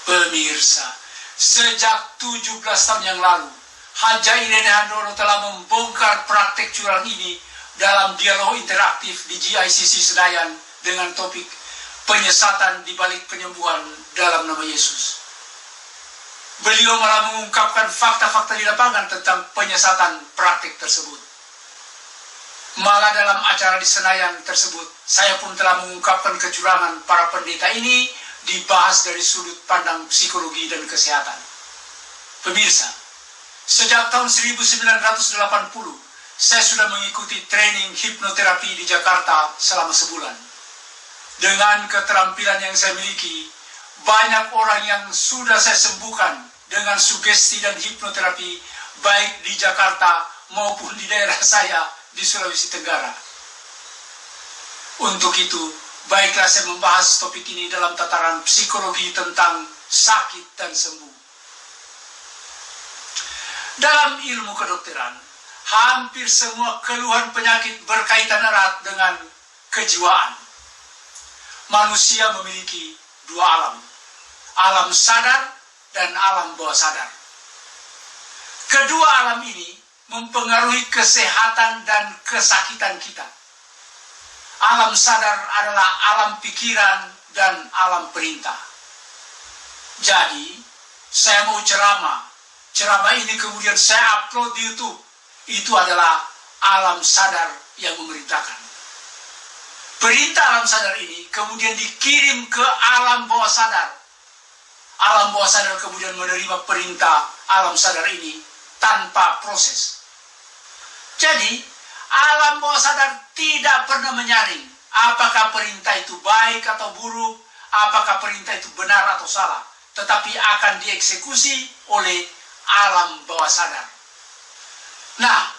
Pemirsa, sejak 17 tahun yang lalu, Haja Irene Handono telah membongkar praktek curang ini dalam dialog interaktif di GICC Senayan dengan topik penyesatan di balik penyembuhan dalam nama Yesus. Beliau malah mengungkapkan fakta-fakta di lapangan tentang penyesatan praktek tersebut. Malah dalam acara di Senayan tersebut, saya pun telah mengungkapkan kecurangan para pendeta ini dibahas dari sudut pandang psikologi dan kesehatan. Pemirsa, sejak tahun 1980, saya sudah mengikuti training hipnoterapi di Jakarta selama sebulan. Dengan keterampilan yang saya miliki, banyak orang yang sudah saya sembuhkan dengan sugesti dan hipnoterapi, baik di Jakarta maupun di daerah saya di Sulawesi Tenggara. Untuk itu, baiklah saya membahas topik ini dalam tataran psikologi tentang sakit dan sembuh. Dalam ilmu kedokteran, hampir semua keluhan penyakit berkaitan erat dengan kejiwaan. Manusia memiliki dua alam, alam sadar dan alam bawah sadar. Kedua alam ini mempengaruhi kesehatan dan kesakitan kita. Alam sadar adalah alam pikiran dan alam perintah. Jadi, saya mau ceramah. Ceramah ini kemudian saya upload di YouTube. Itu adalah alam sadar yang memerintahkan. Perintah alam sadar ini kemudian dikirim ke alam bawah sadar. Alam bawah sadar kemudian menerima perintah alam sadar ini tanpa proses. Jadi, alam bawah sadar tidak pernah menyaring apakah perintah itu baik atau buruk, apakah perintah itu benar atau salah, tetapi akan dieksekusi oleh alam bawah sadar. Nah,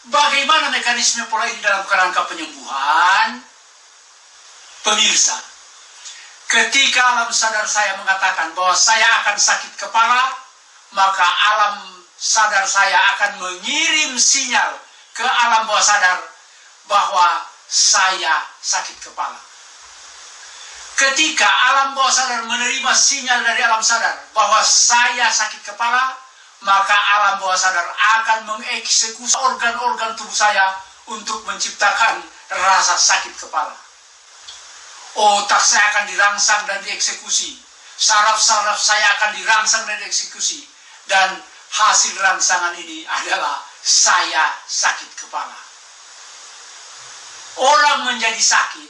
bagaimana mekanisme pola ini dalam kerangka penyembuhan? Pemirsa, ketika alam sadar saya mengatakan bahwa saya akan sakit kepala, maka alam sadar saya akan mengirim sinyal ke alam bawah sadar bahwa saya sakit kepala. Ketika alam bawah sadar menerima sinyal dari alam sadar bahwa saya sakit kepala, maka alam bawah sadar akan mengeksekusi organ-organ tubuh saya untuk menciptakan rasa sakit kepala. Otak saya akan dirangsang dan dieksekusi. Saraf-saraf saya akan dirangsang dan dieksekusi. Dan hasil rangsangan ini adalah saya sakit kepala. Orang menjadi sakit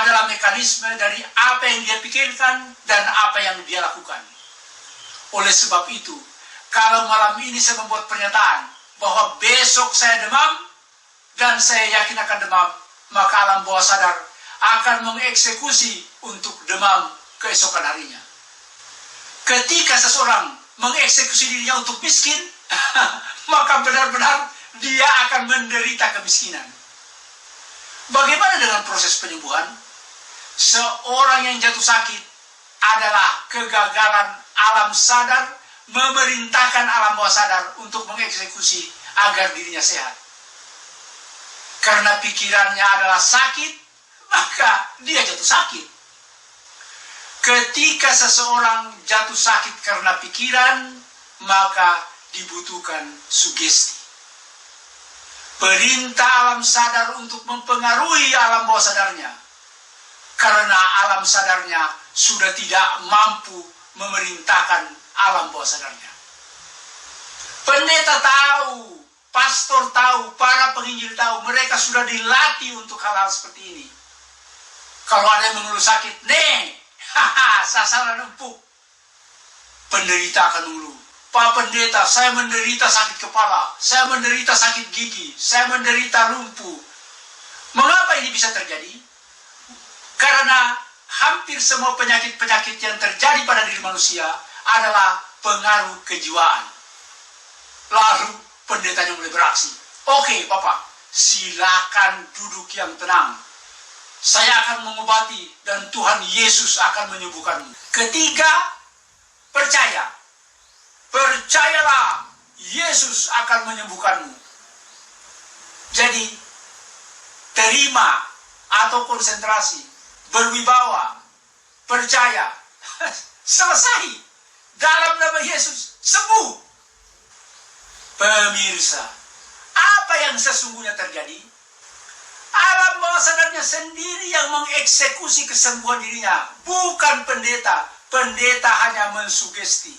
adalah mekanisme dari apa yang dia pikirkan dan apa yang dia lakukan. Oleh sebab itu, kalau malam ini saya membuat pernyataan bahwa besok saya demam dan saya yakin akan demam, maka alam bawah sadar akan mengeksekusi untuk demam keesokan harinya. Ketika seseorang mengeksekusi dirinya untuk miskin, maka benar-benar dia akan menderita kemiskinan. Bagaimana dengan proses penyembuhan? Seorang yang jatuh sakit adalah kegagalan alam sadar memerintahkan alam bawah sadar untuk mengeksekusi agar dirinya sehat. Karena pikirannya adalah sakit, maka dia jatuh sakit. Ketika seseorang jatuh sakit karena pikiran, maka dibutuhkan sugesti. Perintah alam sadar untuk mempengaruhi alam bawah sadarnya. Karena alam sadarnya sudah tidak mampu memerintahkan alam bawah sadarnya. Pendeta tahu, pastor tahu, para penginjil tahu, mereka sudah dilatih untuk hal-hal seperti ini. Kalau ada yang mengeluh sakit, sasaran empuk. Penderita akan mengeluh. Pak Pendeta, saya menderita sakit kepala, saya menderita sakit gigi, saya menderita lumpuh. Mengapa ini bisa terjadi? Karena hampir semua penyakit-penyakit yang terjadi pada diri manusia adalah pengaruh kejiwaan. Lalu pendetanya mulai beraksi. Oke, Bapak, silakan duduk yang tenang. Saya akan mengobati dan Tuhan Yesus akan menyembuhkanmu. Ketiga, percaya. Percayalah, Yesus akan menyembuhkanmu. Jadi, terima atau konsentrasi, berwibawa, percaya. Selesai. dalam nama Yesus sembuh. Pemirsa, apa yang sesungguhnya terjadi? Alam bawah sadarnya sendiri yang mengeksekusi kesembuhan dirinya, bukan pendeta. Pendeta hanya mensugesti.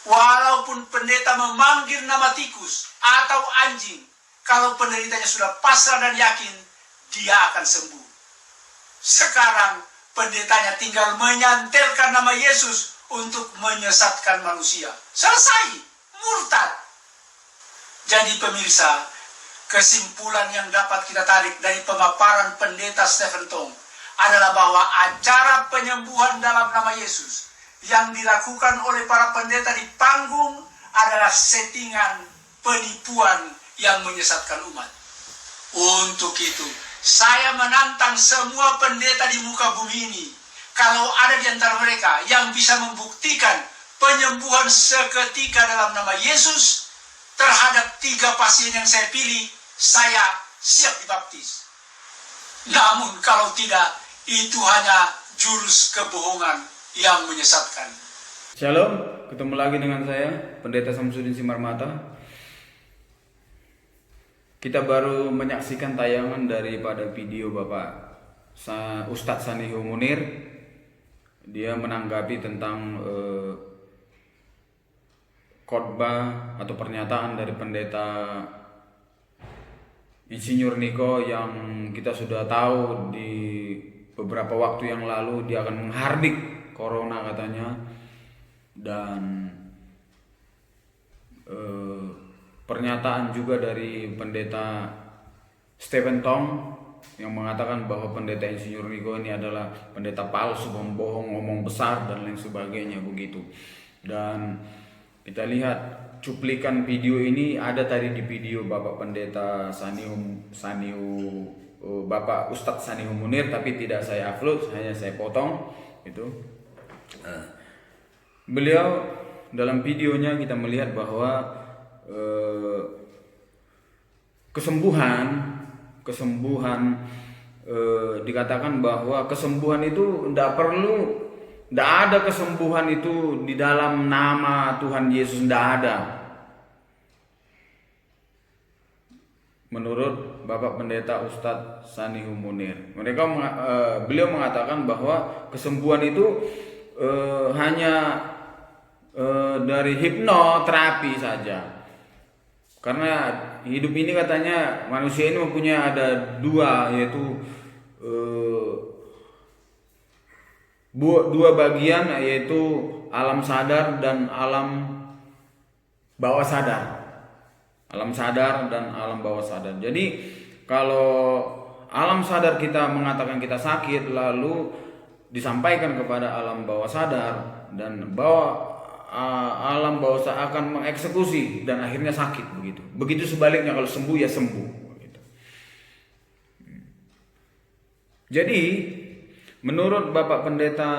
Walaupun pendeta memanggil nama tikus atau anjing, kalau penderitanya sudah pasrah dan yakin, dia akan sembuh. Sekarang pendetanya tinggal menyantelkan nama Yesus untuk menyesatkan manusia. Selesai, murtad. Jadi pemirsa, kesimpulan yang dapat kita tarik dari pemaparan pendeta Stephen Tong adalah bahwa acara penyembuhan dalam nama Yesus yang dilakukan oleh para pendeta di panggung adalah settingan penipuan yang menyesatkan umat. Untuk itu, saya menantang semua pendeta di muka bumi ini, kalau ada di antara mereka yang bisa membuktikan penyembuhan seketika dalam nama Yesus terhadap 3 pasien yang saya pilih, saya siap dibaptis. Namun kalau tidak, itu hanya jurus kebohongan yang menyesatkan. Shalom, ketemu lagi dengan saya, Pendeta Samsudin Simarmata. Kita baru menyaksikan tayangan daripada video Bapak Ustadz Sanihu Munir. Dia menanggapi tentang khotbah atau pernyataan dari pendeta Insinyur Niko yang kita sudah tahu di beberapa waktu yang lalu dia akan menghardik corona katanya, dan pernyataan juga dari pendeta Stephen Tong yang mengatakan bahwa pendeta Insinyur Niko ini adalah pendeta palsu, pembohong, ngomong besar dan lain sebagainya begitu. Dan kita lihat cuplikan video ini ada tadi di video Bapak Pendeta Bapak Ustadz Sanihu Munir, tapi tidak saya upload, hanya saya potong itu. Beliau dalam videonya kita melihat bahwa kesembuhan dikatakan bahwa kesembuhan itu tidak ada kesembuhan itu di dalam nama Tuhan Yesus, tidak ada. Menurut Bapak Pendeta Ustadz Sanihu Munir, beliau mengatakan bahwa kesembuhan itu hanya dari hipnoterapi saja. Karena hidup ini katanya manusia ini mempunyai ada 2, yaitu dua bagian, yaitu alam sadar dan alam bawah sadar. Alam sadar dan alam bawah sadar. Jadi kalau alam sadar kita mengatakan kita sakit, lalu disampaikan kepada alam bawah sadar, dan alam bawah sadar akan mengeksekusi dan akhirnya sakit begitu. Begitu sebaliknya, kalau sembuh ya sembuh begitu. Jadi menurut Bapak Pendeta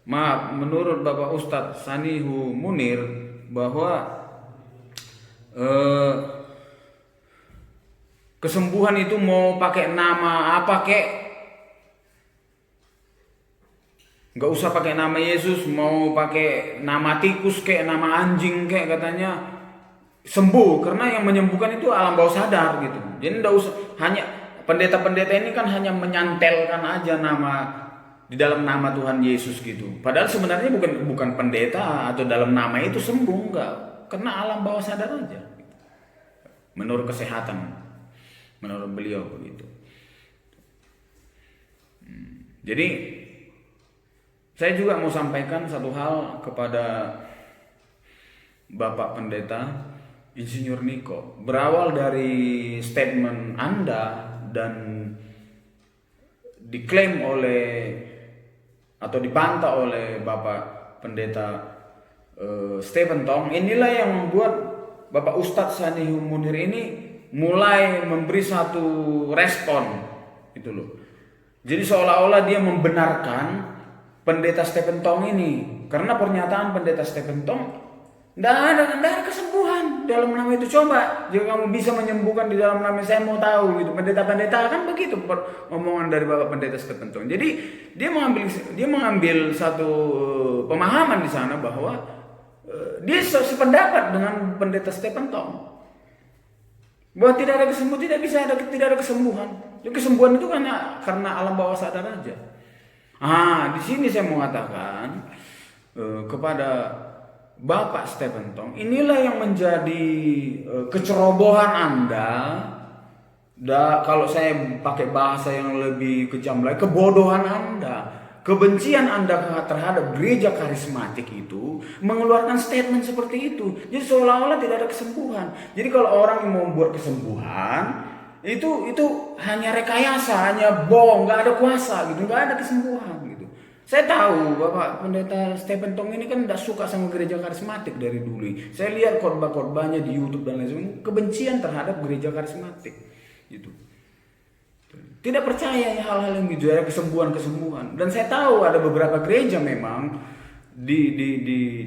menurut Bapak Ustadz Sanihu Munir bahwa kesembuhan itu mau pakai nama apa kek, nggak usah pakai nama Yesus, mau pakai nama tikus kek, nama anjing kek, katanya sembuh, karena yang menyembuhkan itu alam bawah sadar gitu. Jadi nggak usah, hanya pendeta-pendeta ini kan hanya menyantelkan aja nama di dalam nama Tuhan Yesus gitu. Padahal sebenarnya bukan pendeta atau dalam nama itu sembuh, enggak, karena alam bawah sadar aja. Menurut kesehatan, menurut beliau begitu. Jadi saya juga mau sampaikan satu hal kepada Bapak Pendeta Insinyur Niko. Berawal dari statement Anda dan diklaim oleh atau dibantah oleh Bapak Pendeta Stephen Tong, inilah yang membuat Bapak Ustadz Sanihu Munir ini mulai memberi satu respon gitu loh. Jadi seolah-olah dia membenarkan Pendeta Stephen Tong ini, karena pernyataan Pendeta Stephen Tong Nggak ada kesembuhan dalam nama itu. Coba jika kamu bisa menyembuhkan di dalam nama, saya mau tahu gitu. Pendeta-pendeta kan begitu omongan dari Bapak Pendeta Stephen Tong. Jadi dia mengambil satu pemahaman di sana bahwa dia sependapat dengan Pendeta Stephen Tong bahwa tidak ada kesembuhan, tidak ada kesembuhan. Jadi kesembuhan itu karena alam bawah sadar aja. Di sini saya mau katakan kepada Bapak Stephen Tong, inilah yang menjadi kecerobohan Anda. Kalau saya pakai bahasa yang lebih kejam lagi, kebodohan Anda, kebencian Anda terhadap gereja karismatik itu mengeluarkan statement seperti itu. Jadi seolah-olah tidak ada kesembuhan. Jadi kalau orang yang mau membuat kesembuhan itu hanya rekayasa, hanya bohong, nggak ada kuasa gitu, nggak ada kesembuhan gitu. Saya tahu Bapak Pendeta Stephen Tong ini kan tidak suka sama gereja karismatik dari dulu. Saya lihat khotbah-khotbahnya di YouTube dan lain sebagainya, kebencian terhadap gereja karismatik gitu. Tidak percaya hal-hal yang gitu, ada kesembuhan. Dan saya tahu ada beberapa gereja memang di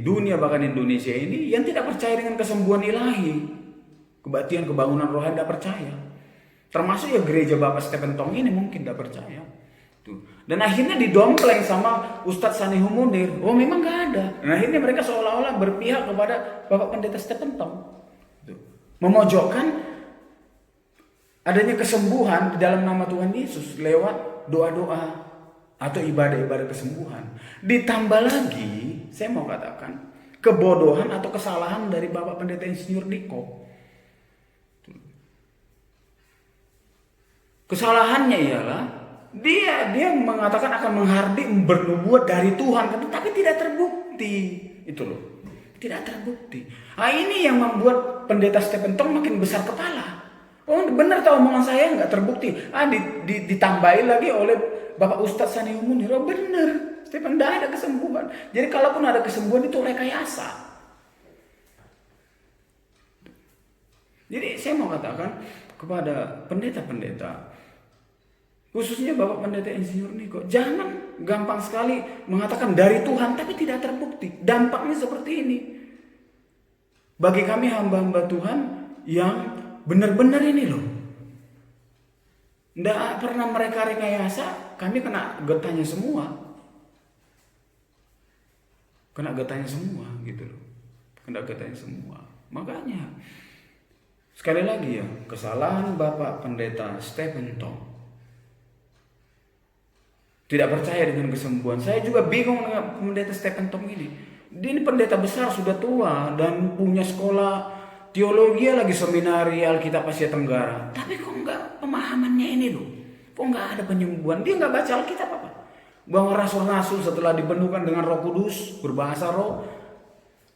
dunia bahkan Indonesia ini yang tidak percaya dengan kesembuhan ilahi, kebaktian, kebangunan rohani, tidak percaya. Termasuk ya gereja Bapak Stephen Tong ini mungkin tidak percaya. Dan akhirnya didompleng sama Ustadz Sanihu Munir. Oh memang gak ada. Dan akhirnya mereka seolah-olah berpihak kepada Bapak Pendeta Stephen Tong, memojokkan adanya kesembuhan di dalam nama Tuhan Yesus lewat doa-doa atau ibadah-ibadah kesembuhan. Ditambah lagi, saya mau katakan kebodohan atau kesalahan dari Bapak Pendeta Insinyur Niko. Kesalahannya ialah dia mengatakan akan menghardik bernubuat dari Tuhan, tapi tidak terbukti. Itu loh, tidak terbukti. Ini yang membuat Pendeta Stephen Tong makin besar kepala. Oh benar tahu omongan saya nggak terbukti. Ditambahi lagi oleh Bapak Ustadz Sanihu Munir. Oh benar, Stephen tidak ada kesembuhan. Jadi kalaupun ada kesembuhan itu rekayasa. Jadi saya mau katakan kepada pendeta-pendeta, khususnya Bapak Pendeta Insinyur Niko, jangan gampang sekali mengatakan dari Tuhan tapi tidak terbukti. Dampaknya seperti ini. Bagi kami hamba-hamba Tuhan yang benar-benar ini loh, tidak pernah mereka rekayasa, kami kena getahnya semua. Kena getahnya semua gitu loh. Kena getahnya semua. Makanya sekali lagi ya, kesalahan Bapak Pendeta Stephen Tong tidak percaya dengan kesembuhan. Saya juga bingung dengan Pendeta Stephen Tong ini. Dia ini pendeta besar, sudah tua dan punya sekolah teologi, lagi seminari Alkitab Asia Tenggara. Tapi kok enggak pemahamannya ini loh? Kok enggak ada penyembuhan? Dia enggak baca Alkitab apa? Bahwa rasul-rasul setelah dipenuhkan dengan Roh Kudus, berbahasa roh,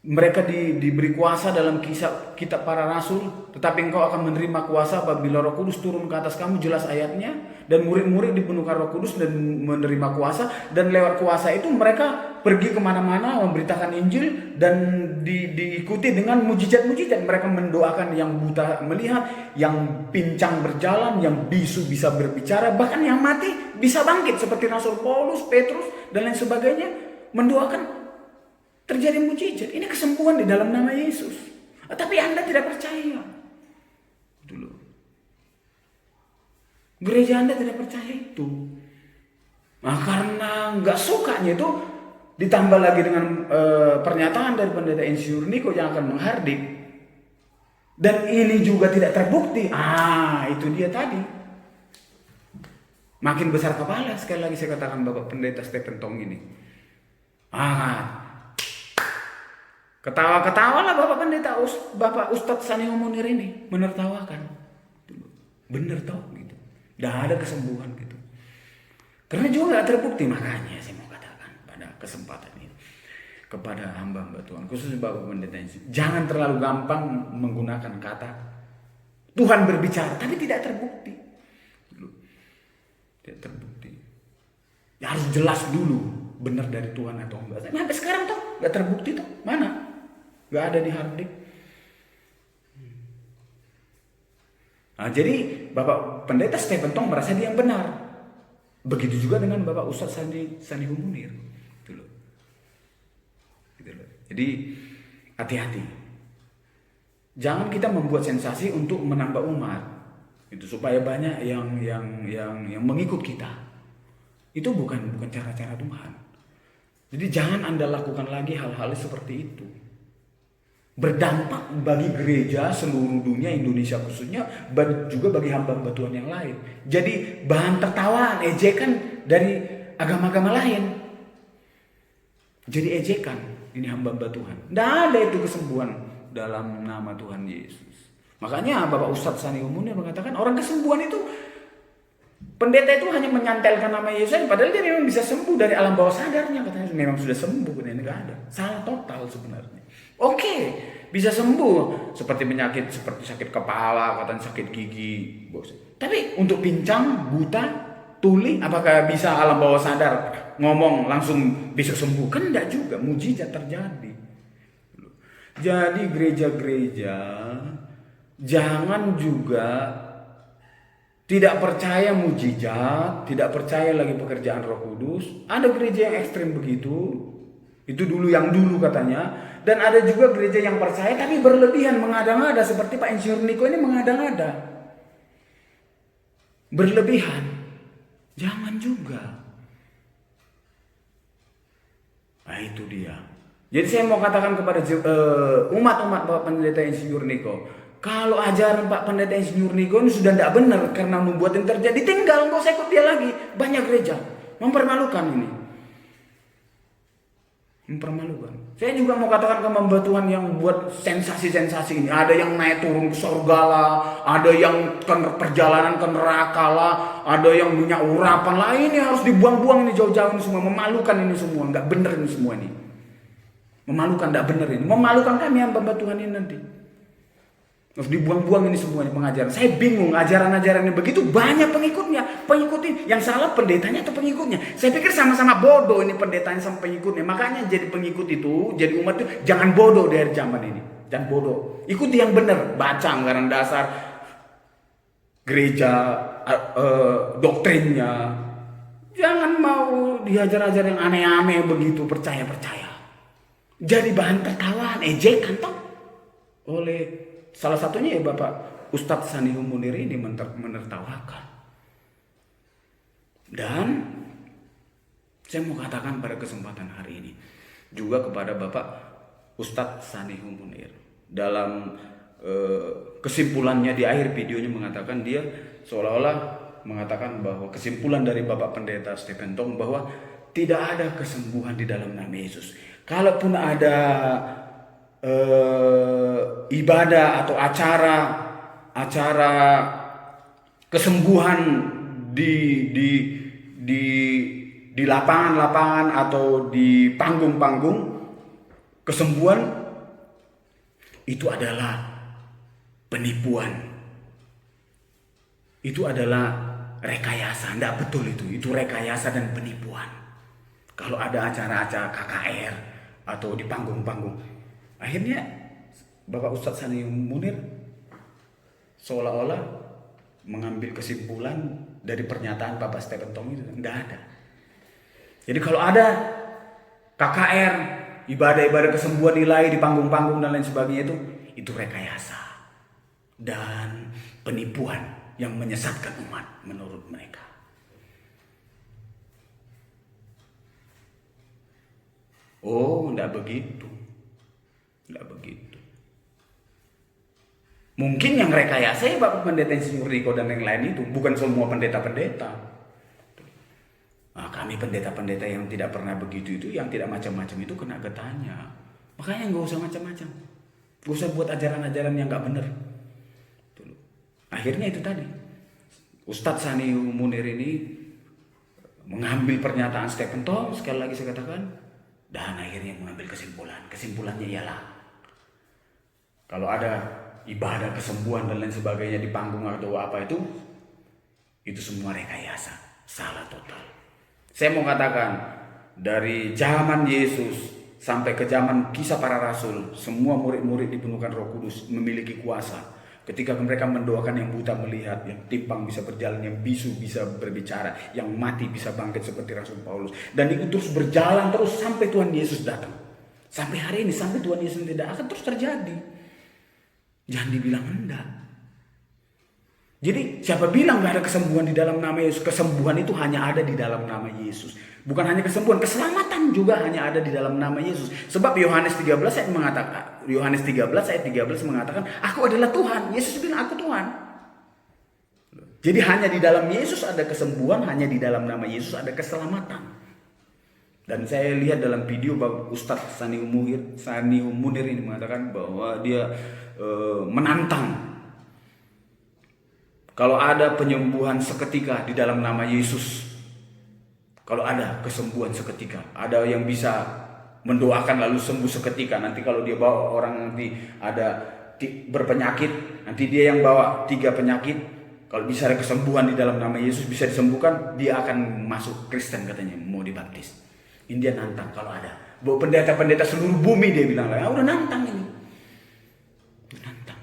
mereka diberi kuasa dalam kisah kitab para rasul, tetapi engkau akan menerima kuasa apabila Roh Kudus turun ke atas kamu, jelas ayatnya. Dan murid-murid dipenuhkan Roh Kudus dan menerima kuasa, dan lewat kuasa itu mereka pergi kemana-mana memberitakan Injil dan diikuti dengan mujizat-mujizat. Mereka mendoakan yang buta melihat, yang pincang berjalan, yang bisu bisa berbicara, bahkan yang mati bisa bangkit seperti Rasul Paulus, Petrus dan lain sebagainya, mendoakan terjadi mujizat. Ini kesembuhan di dalam nama Yesus. Tapi Anda tidak percaya. Dulu. Gereja Anda tidak percaya itu. Nah, karena nggak sukanya itu, ditambah lagi dengan pernyataan dari Pendeta Insinyur Niko yang akan menghardik. Dan ini juga tidak terbukti. Itu dia tadi. Makin besar kepala, sekali lagi saya katakan Bapak Pendeta Stephen Tong ini. Ketawa-ketawalah Bapak Pendeta, Bapak Ustadz Sanihu Munir ini menertawakan. Bener toh gitu. Tidak ada kesembuhan gitu. Karena juga nggak terbukti. Makanya saya mau katakan pada kesempatan ini kepada hamba-hamba Tuhan, khususnya Bapak Pendeta ini, jangan terlalu gampang menggunakan kata Tuhan berbicara tapi tidak terbukti. Tidak terbukti. Ya harus jelas dulu benar dari Tuhan atau enggak. Sampai sekarang toh nggak terbukti toh. Mana? Nggak ada di hard disk. Jadi Bapak Pendeta Stephen Tong merasa dia yang benar. Begitu juga dengan Bapak Ustadz Sanihu Munir. Gitu loh. Jadi hati-hati. Jangan kita membuat sensasi untuk menambah umat. Itu supaya banyak yang mengikut kita. Itu bukan cara-cara Tuhan. Jadi jangan Anda lakukan lagi hal-hal seperti itu. Berdampak bagi gereja seluruh dunia, Indonesia khususnya, juga bagi hamba-hamba Tuhan yang lain. Jadi bahan tertawaan, ejekan dari agama-agama lain. Jadi ejekan ini hamba-hamba Tuhan. Tidak ada itu kesembuhan dalam nama Tuhan Yesus. Makanya Bapak Ustadz Sani Munir mengatakan orang kesembuhan itu, pendeta itu hanya menyantelkan nama Yesus, padahal dia memang bisa sembuh dari alam bawah sadarnya, katanya memang sudah sembuh, ini nggak ada. Salah total sebenarnya. Oke, bisa sembuh seperti penyakit seperti sakit kepala, katanya sakit gigi, tapi untuk pincang, buta, tuli, apakah bisa alam bawah sadar ngomong langsung bisa sembuh? Kan enggak juga, mujizat terjadi. Jadi gereja-gereja jangan juga tidak percaya mujizat, tidak percaya lagi pekerjaan Roh Kudus. Ada gereja yang ekstrim begitu. Itu yang dulu katanya. Dan ada juga gereja yang percaya tapi berlebihan, mengada-ngada, seperti Pak Insinyur Niko ini mengada-ngada. Berlebihan. Jangan juga. Nah itu dia. Jadi saya mau katakan kepada umat-umat Bapak Pendeta Insinyur Niko, kalau ajaran Pak Pendeta Insinyur Niko ini sudah tidak benar karena membuat yang terjadi, tinggal, nggak usah ikut dia lagi. Banyak gereja mempermalukan ini, mempermalukan. Saya juga mau katakan ke hamba Tuhan yang buat sensasi-sensasi ini. Ada yang naik turun ke surga lah, ada yang perjalanan ke neraka lah, ada yang minyak urapan lah. Ini harus dibuang-buang ini jauh-jauh ini semua. Memalukan ini semua, nggak benar ini semua ini. Memalukan, tidak benar ini. Memalukan kami hamba Tuhan ini nanti. Harus dibuang-buang ini semuanya pengajaran. Saya bingung, ajaran-ajaran yang begitu banyak pengikutnya. Pengikutnya yang salah pendetanya atau pengikutnya. Saya pikir sama-sama bodoh ini pendetanya sama pengikutnya. Makanya jadi pengikut itu, jadi umat itu jangan bodoh dari zaman ini. Jangan bodoh. Ikuti yang benar. Baca anggaran dasar gereja, doktrinnya. Jangan mau diajar-ajar yang aneh-aneh begitu, percaya-percaya. Jadi bahan tertawaan, ejekan toh oleh salah satunya ya Bapak Ustadz Sani Munir ini menertawakan. Dan saya mau katakan pada kesempatan hari ini juga kepada Bapak Ustadz Sani Munir, dalam kesimpulannya di akhir videonya mengatakan, dia seolah-olah mengatakan bahwa kesimpulan dari Bapak Pendeta Stephen Tong bahwa tidak ada kesembuhan di dalam nama Yesus. Kalaupun ada ibadah atau acara kesembuhan di lapangan-lapangan atau di panggung-panggung, kesembuhan itu adalah penipuan. Itu adalah rekayasa. Tidak betul itu rekayasa dan penipuan. Kalau ada acara-acara KKR atau di panggung-panggung, akhirnya Bapak Ustadz Sani Munir seolah-olah mengambil kesimpulan dari pernyataan Bapak Stephen Tong itu. Enggak ada. Jadi kalau ada KKR, ibadah-ibadah kesembuhan nilai di panggung-panggung dan lain sebagainya, itu rekayasa dan penipuan yang menyesatkan umat menurut mereka. Oh, enggak begitu. Enggak begitu. Mungkin yang rekayasa ya Bapak Pendeta Insinyur Niko dan yang lain itu, bukan semua pendeta-pendeta. Nah, kami pendeta-pendeta yang tidak pernah begitu itu, yang tidak macam-macam itu kena getahnya. Makanya nggak usah macam-macam. Nggak usah buat ajaran-ajaran yang nggak benar. Akhirnya itu tadi, Ustadz Sani Munir ini mengambil pernyataan Stephen Tong, sekali lagi saya katakan, dan akhirnya mengambil kesimpulan. Kesimpulannya ialah, kalau ada ibadah kesembuhan dan lain sebagainya di panggung atau apa itu semua rekayasa, salah total. Saya mau katakan, dari zaman Yesus sampai ke zaman Kisah Para Rasul, semua murid-murid dipenuhkan Roh Kudus, memiliki kuasa. Ketika mereka mendoakan, yang buta melihat, yang timpang bisa berjalan, yang bisu bisa berbicara, yang mati bisa bangkit seperti Rasul Paulus. Dan itu terus berjalan terus sampai Tuhan Yesus datang. Sampai hari ini, sampai Tuhan Yesus tidak akan terus terjadi. Jangan dibilang enggak. Jadi siapa bilang gak ada kesembuhan di dalam nama Yesus? Kesembuhan itu hanya ada di dalam nama Yesus. Bukan hanya kesembuhan, keselamatan juga hanya ada di dalam nama Yesus. Sebab Yohanes 13 ayat 13 mengatakan, aku adalah Tuhan. Yesus bilang aku Tuhan. Jadi hanya di dalam Yesus ada kesembuhan, hanya di dalam nama Yesus ada keselamatan. Dan saya lihat dalam video Bapak Ustadz Sani Munir ini mengatakan bahwa dia menantang kalau ada penyembuhan seketika di dalam nama Yesus. Kalau ada kesembuhan seketika, ada yang bisa mendoakan lalu sembuh seketika. Nanti kalau dia bawa orang nanti ada berpenyakit, nanti dia yang bawa 3 penyakit. Kalau bisa ada kesembuhan di dalam nama Yesus, bisa disembuhkan, dia akan masuk Kristen katanya, mau dibaptis. Ini dia nantang kalau ada. Bawa pendeta-pendeta seluruh bumi dia bilang lah, udah nantang ini. Nantang.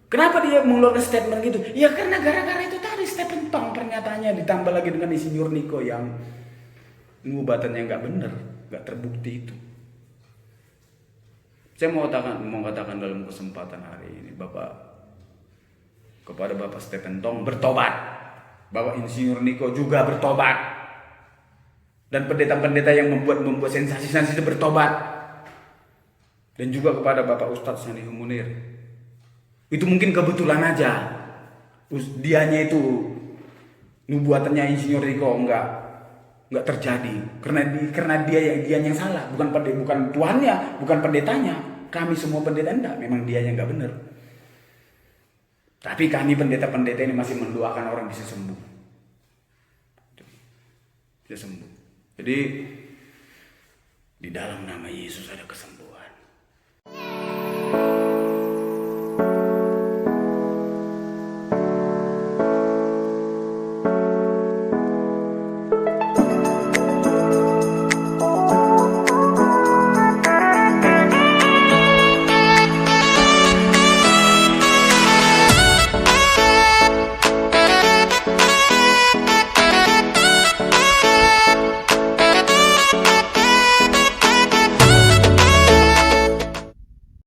Kenapa dia mengeluarkan statement gitu? Ya karena gara-gara itu tadi statement pernyataannya ditambah lagi dengan Insinyur Niko yang pengobatannya nggak benar, nggak terbukti itu. Saya mau katakan dalam kesempatan hari ini, kepada Bapak Stephen Tong bertobat, Bapak Insinyur Niko juga bertobat, dan pendeta-pendeta yang membuat sensasi-sensasi itu bertobat, dan juga kepada Bapak Ustadz Sani Munir. Itu mungkin kebetulan aja, dianya itu nubuatannya Insinyur Niko nggak terjadi, karena dia yang salah, bukan Tuhannya, bukan pendetanya. Kami semua pendeta enggak, memang dia yang nggak benar. Tapi kami pendeta-pendeta ini masih mendoakan orang bisa sembuh. Bisa sembuh. Jadi di dalam nama Yesus ada kesembuhan.